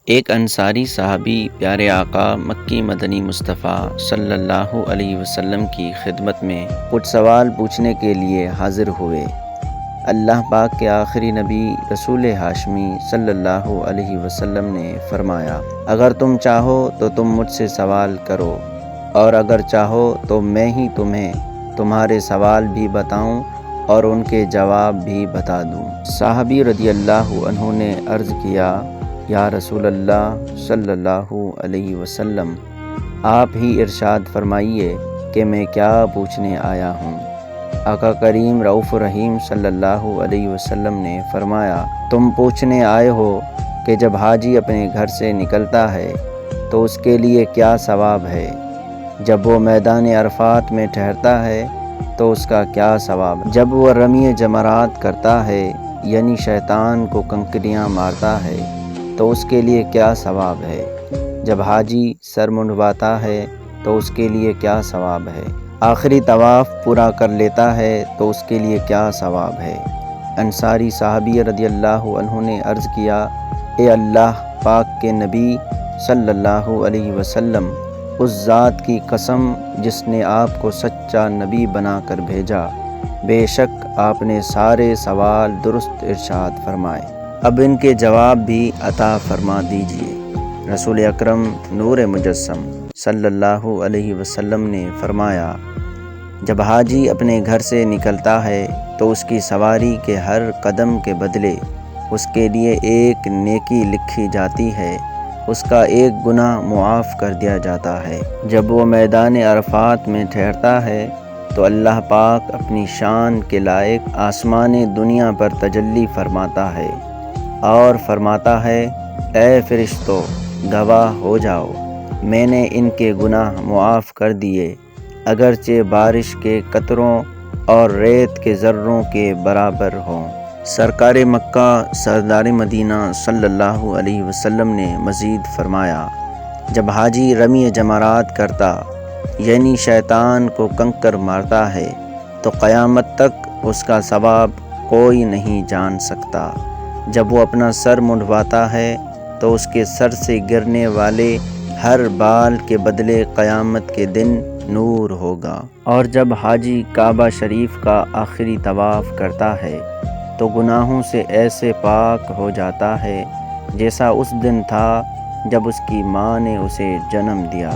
ایک انصاری صحابی پیارے آقا مکی مدنی مصطفیٰ صلی اللہ علیہ وسلم کی خدمت میں کچھ سوال پوچھنے کے لیے حاضر ہوئے۔ اللہ پاک کے آخری نبی رسول ہاشمی صلی اللہ علیہ وسلم نے فرمایا، اگر تم چاہو تو تم مجھ سے سوال کرو، اور اگر چاہو تو میں ہی تمہیں تمہارے سوال بھی بتاؤں اور ان کے جواب بھی بتا دوں۔ صحابی رضی اللہ عنہ نے عرض کیا، یا رسول اللہ صلی اللہ علیہ وسلم، آپ ہی ارشاد فرمائیے کہ میں کیا پوچھنے آیا ہوں۔ آقا کریم رؤوف رحیم صلی اللہ علیہ وسلم نے فرمایا، تم پوچھنے آئے ہو کہ جب حاجی اپنے گھر سے نکلتا ہے تو اس کے لیے کیا ثواب ہے، جب وہ میدان عرفات میں ٹھہرتا ہے تو اس کا کیا ثواب ہے، جب وہ رمی جمرات کرتا ہے یعنی شیطان کو کنکریاں مارتا ہے تو اس کے لیے کیا ثواب ہے، جب حاجی سر منڈواتا ہے تو اس کے لیے کیا ثواب ہے، آخری طواف پورا کر لیتا ہے تو اس کے لیے کیا ثواب ہے۔ انصاری صحابی رضی اللہ عنہ نے عرض کیا، اے اللہ پاک کے نبی صلی اللہ علیہ وسلم، اس ذات کی قسم جس نے آپ کو سچا نبی بنا کر بھیجا، بے شک آپ نے سارے سوال درست ارشاد فرمائے، اب ان کے جواب بھی عطا فرما دیجیے۔ رسول اکرم نور مجسم صلی اللہ علیہ وسلم نے فرمایا، جب حاجی اپنے گھر سے نکلتا ہے تو اس کی سواری کے ہر قدم کے بدلے اس کے لیے ایک نیکی لکھی جاتی ہے، اس کا ایک گناہ معاف کر دیا جاتا ہے۔ جب وہ میدان عرفات میں ٹھہرتا ہے تو اللہ پاک اپنی شان کے لائق آسمان دنیا پر تجلی فرماتا ہے اور فرماتا ہے، اے فرشتو گواہ ہو جاؤ، میں نے ان کے گناہ معاف کر دیے، اگرچہ بارش کے قطروں اور ریت کے ذروں کے برابر ہوں۔ سرکار مکہ سردار مدینہ صلی اللہ علیہ وسلم نے مزید فرمایا، جب حاجی رمی جمرات کرتا یعنی شیطان کو کنکر مارتا ہے تو قیامت تک اس کا ثواب کوئی نہیں جان سکتا، جب وہ اپنا سر منڈواتا ہے تو اس کے سر سے گرنے والے ہر بال کے بدلے قیامت کے دن نور ہوگا، اور جب حاجی کعبہ شریف کا آخری طواف کرتا ہے تو گناہوں سے ایسے پاک ہو جاتا ہے جیسا اس دن تھا جب اس کی ماں نے اسے جنم دیا۔